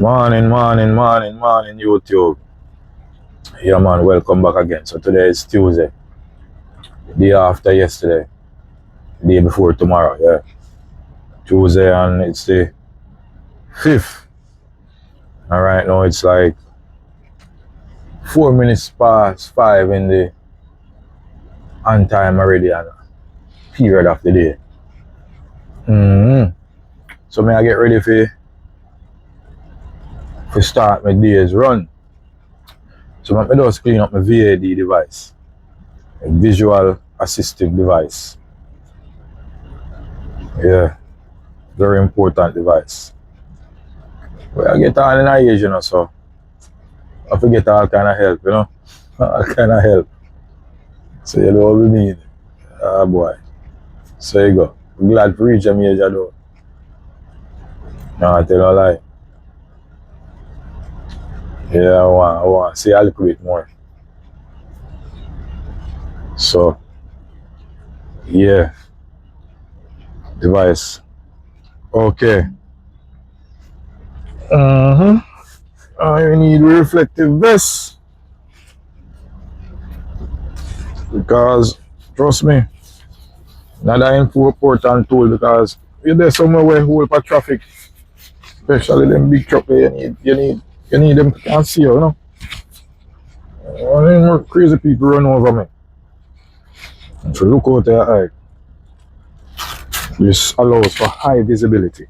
Morning, YouTube. Yeah, man, welcome back again. So today is Tuesday, the day after yesterday, the day before tomorrow, yeah. Tuesday, and it's the 5th. And right now it's like 4 minutes past 5 in the anti-meridian period of the day. So may I get ready for start my day's run. So I just clean up my VAD device, a visual assistive device. Yeah, very important device. Well, I get all in a age, so I forget all kind of help, all kind of help. So you know what we mean. Ah, boy. So you go. I'm glad to reach a major though. No, I tell you a lie. Yeah, I want to see a little bit more. So, yeah. Device. Okay. I need reflective vest. Because, trust me, not that important tool, because you're there somewhere where whole for traffic, especially them big truck, you need them to can see you, More crazy people run over me. So look out there, this allows for high visibility.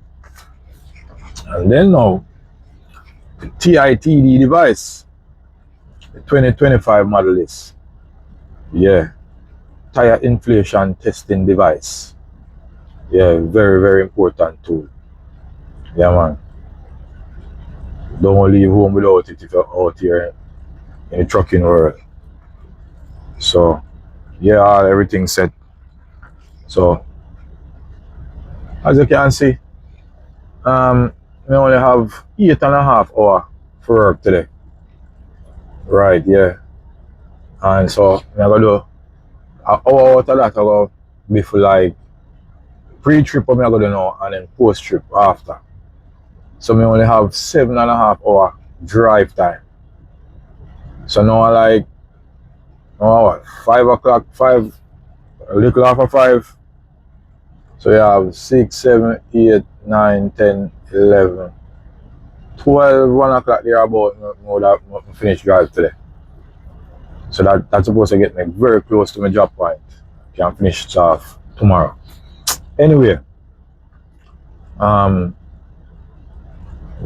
And then now, the TITD device, the 2025 model is, yeah, tire inflation testing device. Yeah, very, very important tool. Yeah, man. Don't leave home without it if you're out here in the trucking world. So, yeah, everything set. So, as you can see, we only have 8.5 hours for work today. Right, yeah. And so, I'm going to do an hour out of that, I go before like pre-trip I'm going to do now and then post-trip after. So, we only have 7.5 hour drive time. So now like, 5 o'clock, 5, a little after 5. So you have 6, 7, 8, 9, 10, 11, 12, 1 o'clock there about that finish drive today. So that's supposed to get me very close to my drop point. Can finish it off tomorrow. Anyway,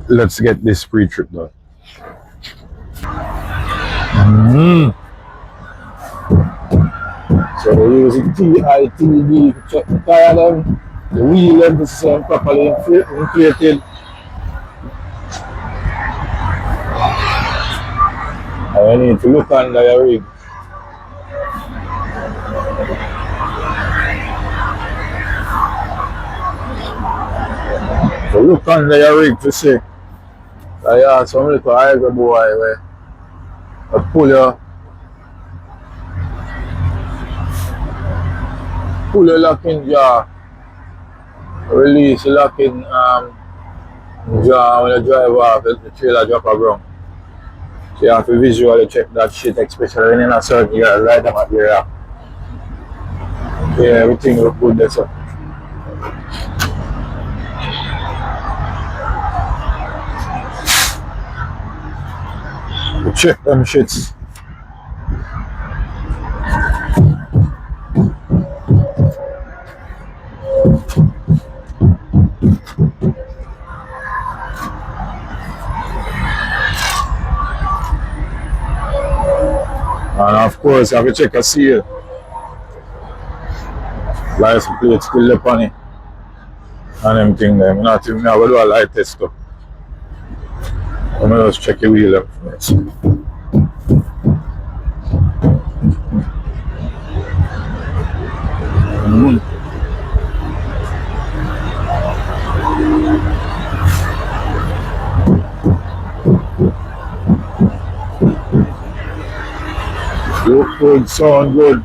let's get this pre-trip done. So we're using TITD to check the tire them, the wheel them to see them properly inflated. I need to look under your rig. So look under your rig to see. I have some little hydro boy where I pull your locking jar, release the locking jar when you drive off, the trailer drop a ground. So you have to visually check that shit, especially when in a certain area, right down at the area. Yeah, everything look good there, so. We check them shits. And of course, I have to check a seal. License plate still up on it. And them thing there. I'm not even going to do a light test though. I'm going to just check the wheel up first. Look good, sound good.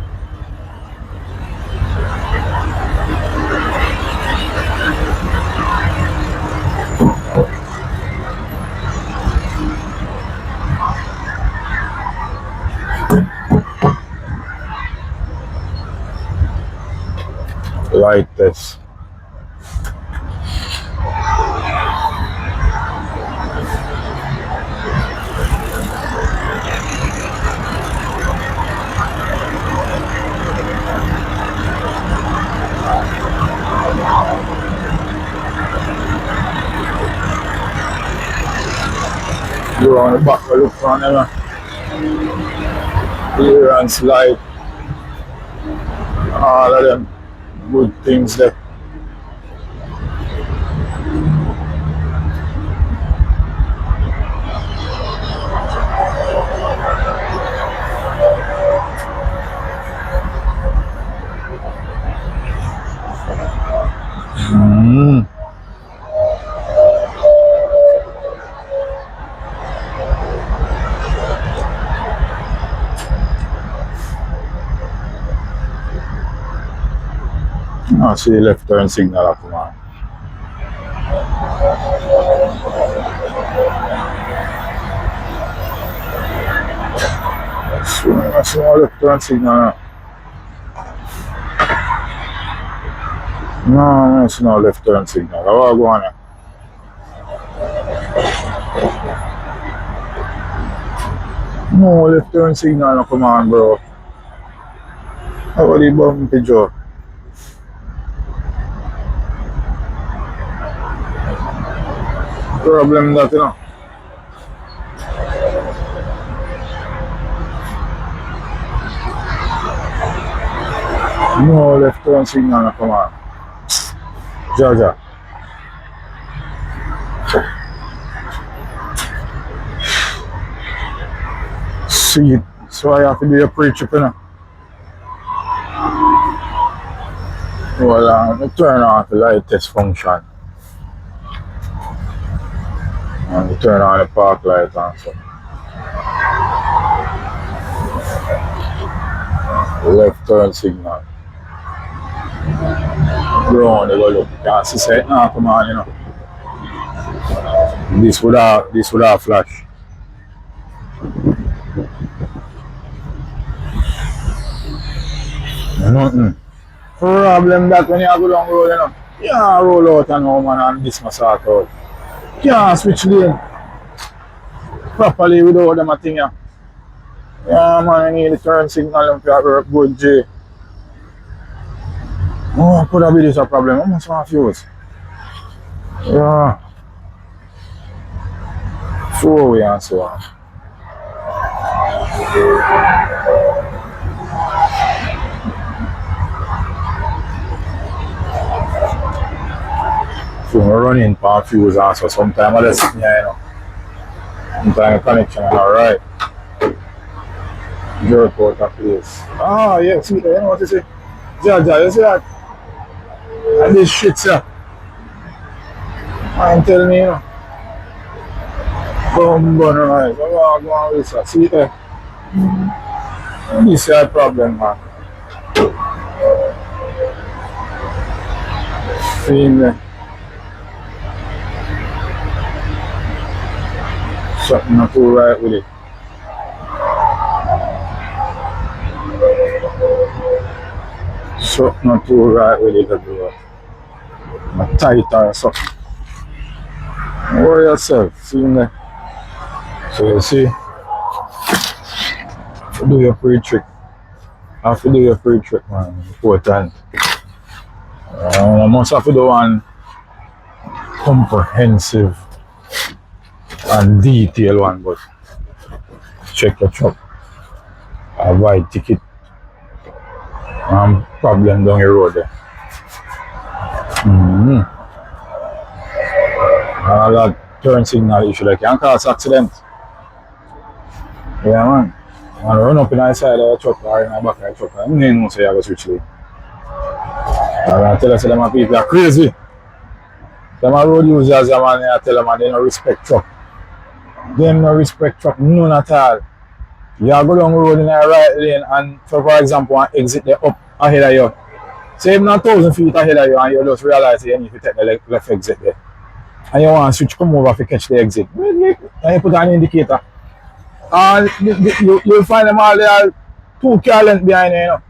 light test. Go on the back, I look for them. Clearance light, all of them good things there. I see left turn signal up, man. I see no left turn signal. No, I see no left turn signal. How I go on here? No left turn signal, no, come on, bro. How are the bumpy Joe? Problem that, you know. No left turn signal, no, come on. Jaja. See it. So I have to do a pre-trip, you know. Well, I turn off the light test function. And turn on the park light and so. Left turn signal. Ground, they go look. You can't see it now, come on, you know. This would have flash. Nothing. Problem that when you go down road, you know, you can't roll out and home and this must sort out. You can't switch lane properly without them a thing. Yeah, man, you need the turn signal and work good, J. Oh, could have been this a problem. How much more fuse? Yeah. 4-way and so on. So we're running for fuse and so sometimes I just sit here, you know. Sometimes the connection is alright. Jerk out of place. Ah, yeah, see, you know what you say? Jaja, you see that? And this shit, sir. I'm telling me, you know. Boom, right. So go on with this, see there? This is a problem, man. See there? Something not too right with it. Something not too right with it, bro. Not tight or something. Worry yourself, see there? So you see, do your pre-trick. Have to do your pre-trick, man. Important. I must have to do one comprehensive and detailed one, but check your truck. Avoid ticket. Problem down the road there. All that turn signal issue, like, can cause accident. Yeah, man. Man, run up in the side of the truck or in the back of the truck. I don't know say I go switch lane. I tell us them people are crazy. Them are road users, man, I tell them they don't respect truck. They don't respect truck, none at all. You go down the road in the right lane and, for example, an exit there up ahead of you. Say even 1,000 feet ahead of you and you just realize you need to take the left exit there. And you want to switch, come over to catch the exit. And you put an indicator. And you'll find them all there 2 car length behind you, you know.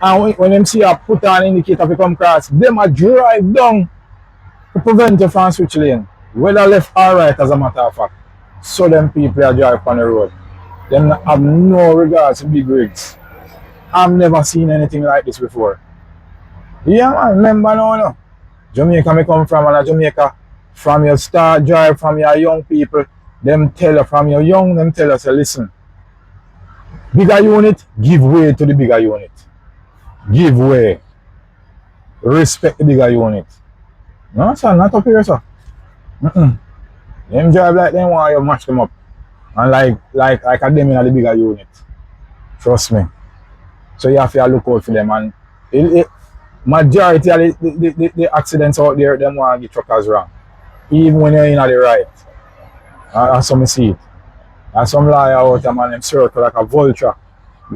And when them see a put on indicator to come cross, them a drive down to prevent you from switch lane. Whether left or right, as a matter of fact. So them people are drive on the road. Them have no regards to big rigs. I've never seen anything like this before. Yeah man, remember now, no? Jamaica me come from, and Jamaica, from your start drive, from your young people, them tell you from your young, them tell us, say, listen, bigger unit, give way to the bigger unit. Give way. Respect the bigger unit. No, sir, not up here, sir. Them drive like them want you match them up. And like a them in the bigger unit. Trust me. So you have to look out for them. And majority of the accidents out there, them want to get truckers wrong. Even when you're in the right. That's some see it. And some liar out there, man, them circle like a vulture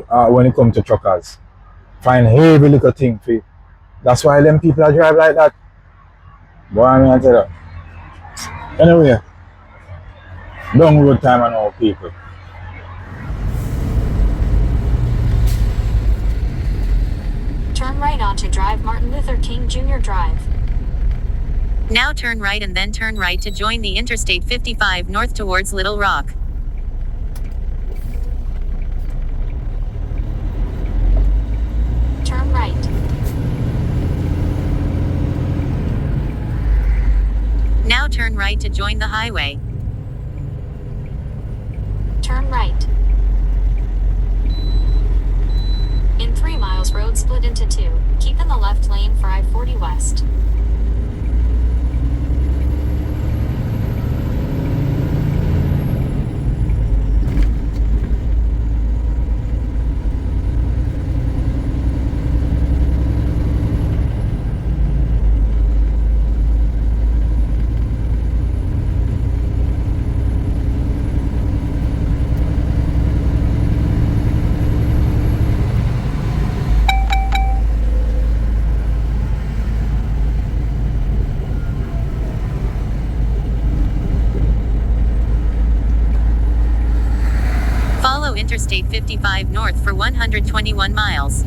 when it comes to truckers. Find heavy little thing for you. That's why them people that drive like that. Boy, I mean, I tell you. Anyway, long road time and all people. Turn right onto Drive Martin Luther King Jr. Drive. Now turn right and then turn right to join the Interstate 55 north towards Little Rock. Turn right. Now turn right to join the highway. Turn right. In 3 miles, road split into 2. Keep in the left lane for I-40 West. Follow Interstate 55 north for 121 miles.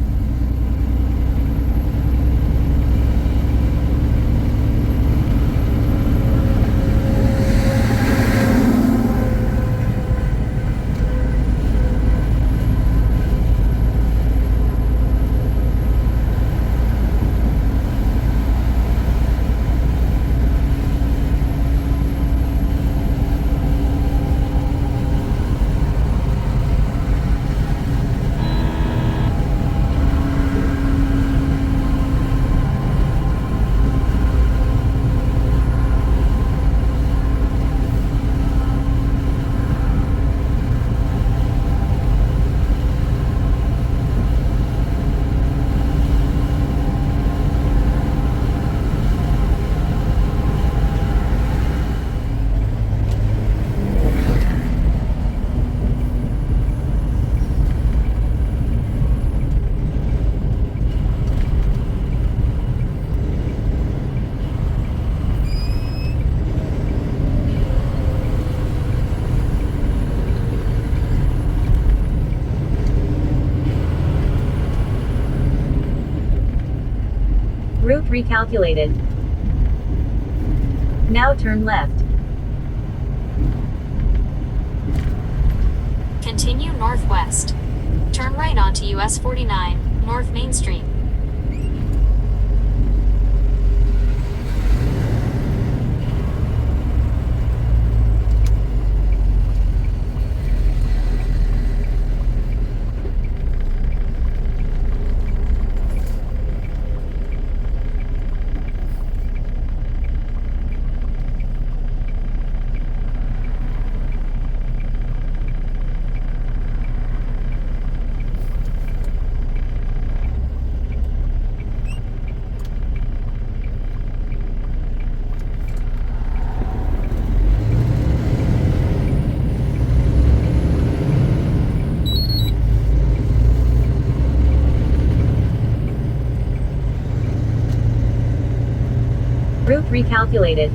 Route recalculated. Now turn left. Continue northwest. Turn right onto US 49, North Main Street. Route recalculated.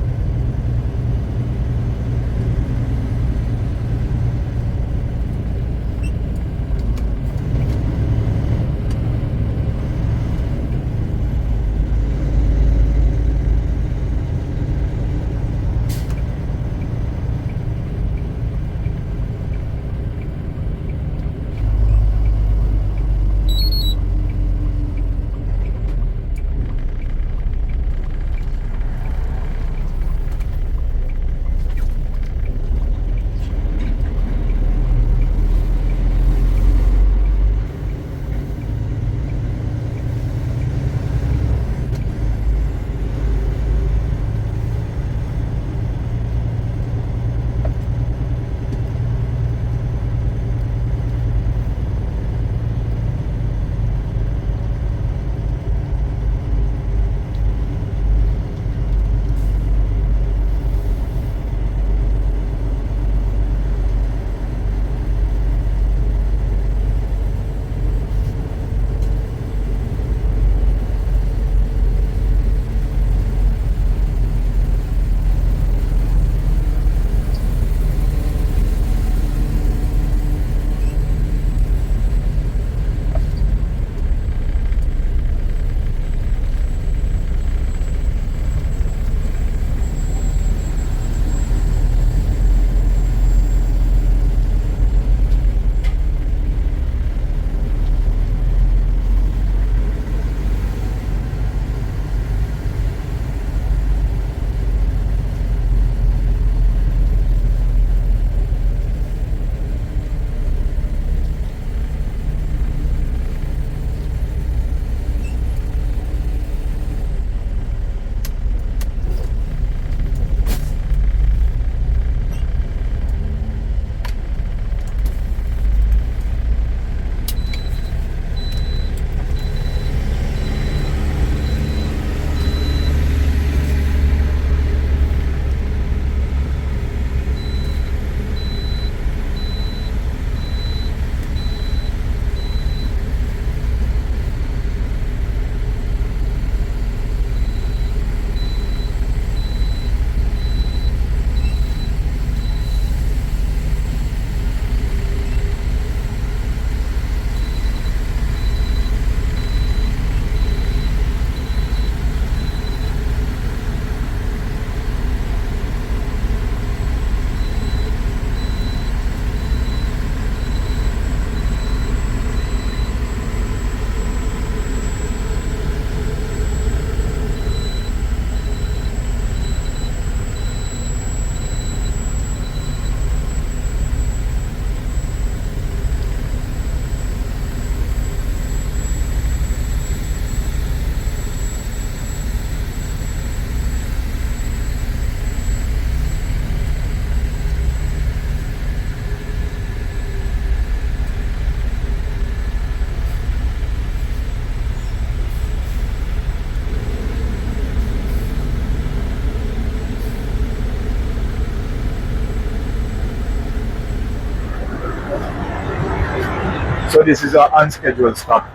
So this is an unscheduled stop.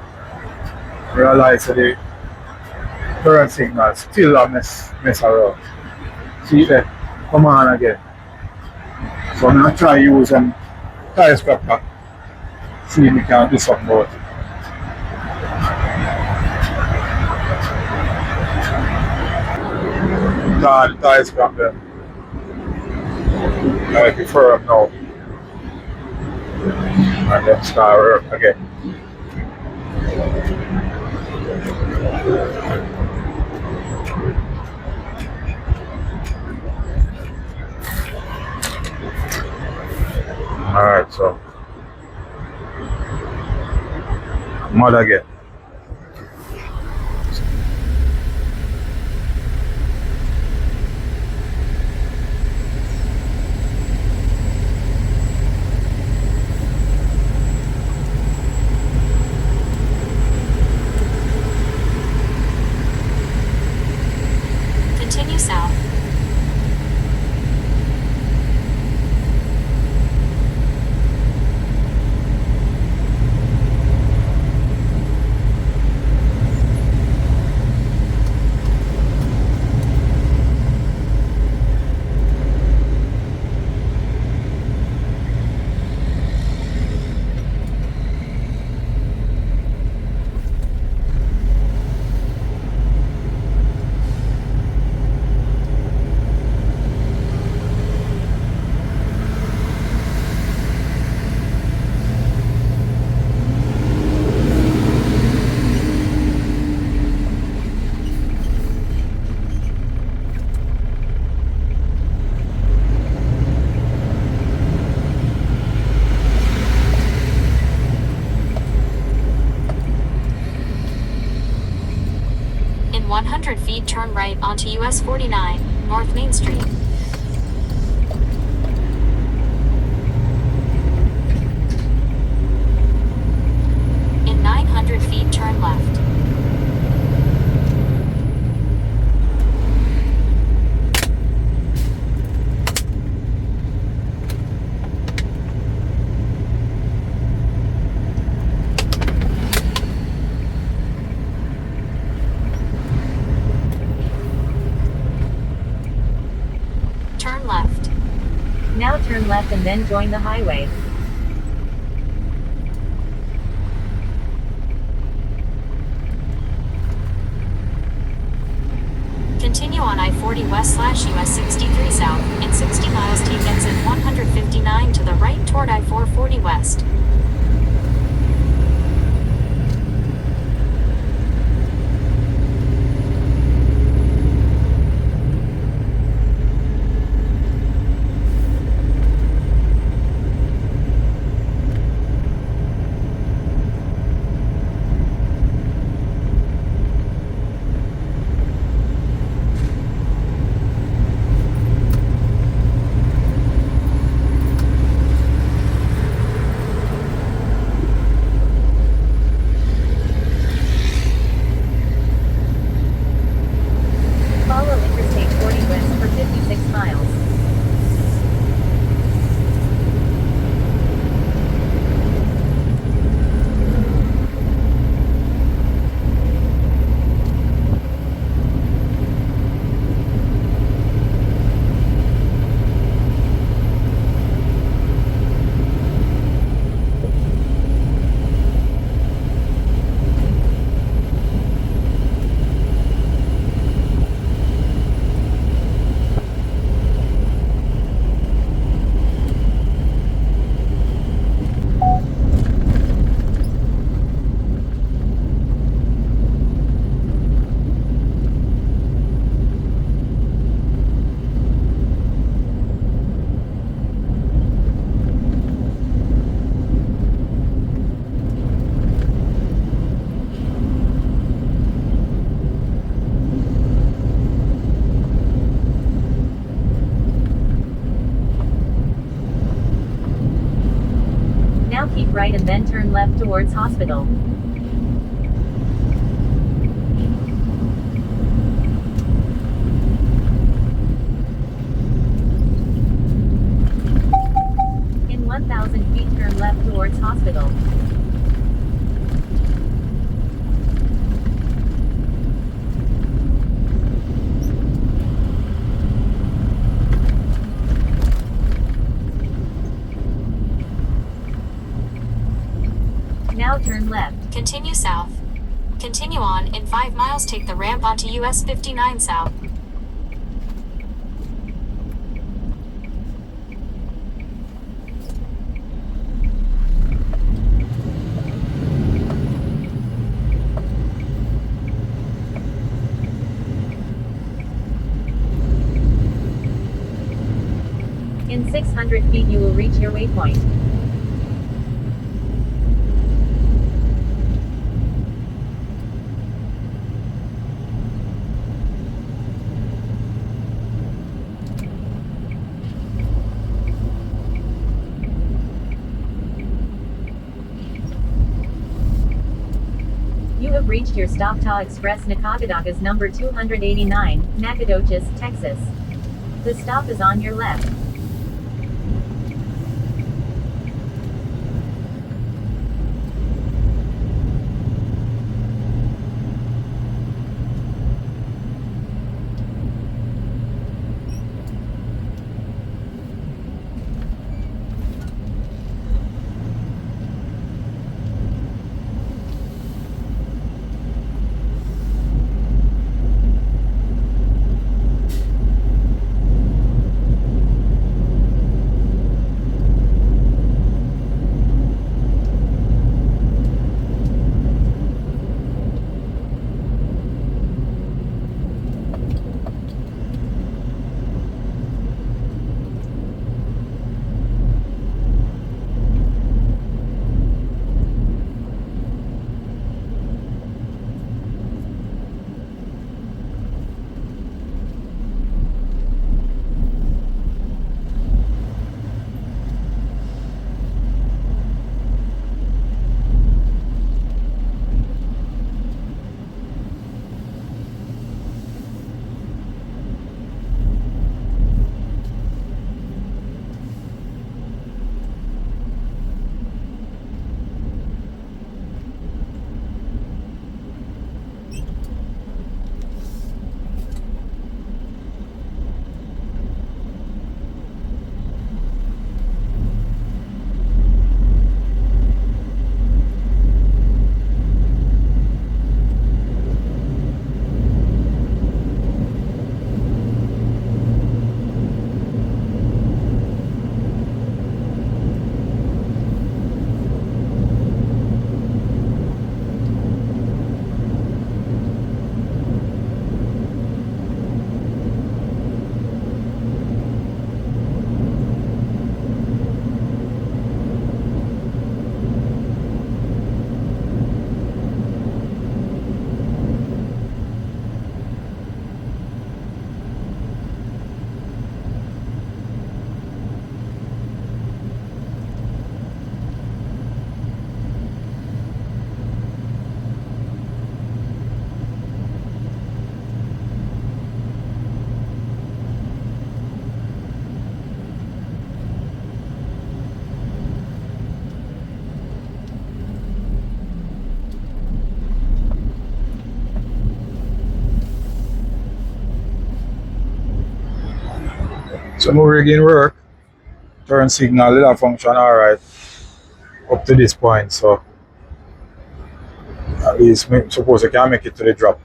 Realize that the current signal still a mess around. See that? Come on again. So I'm gonna try use tire scraper. See if we can do something about it. Tire scraper. I prefer them now. And then start again. Alright, so mud again. Continue south. In 100 feet, turn right onto US 49, North Main Street. In 900 feet, turn left. Turn left. Now turn left and then join the highway. Continue on I-40 west / US 63 south. In 60 miles, take exit 159 to the right toward I-440 west. Follow Interstate 40 west for 56 miles. Now keep right and then turn left towards hospital. In 1,000 feet, turn left towards hospital. Now turn left. Continue south. Continue on. In 5 miles, take the ramp onto US 59 South. In 600 feet you will reach your waypoint. You have reached your stop. Ta Express Nacogdoches number 289, Nacogdoches, Texas. The stop is on your left. So no rigging work. Turn signal did that function alright up to this point. So at least suppose I can make it to the drop.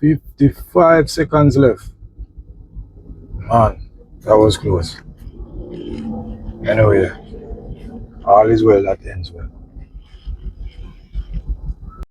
"55 seconds left." Man, that was close. Anyway, all is well that ends well.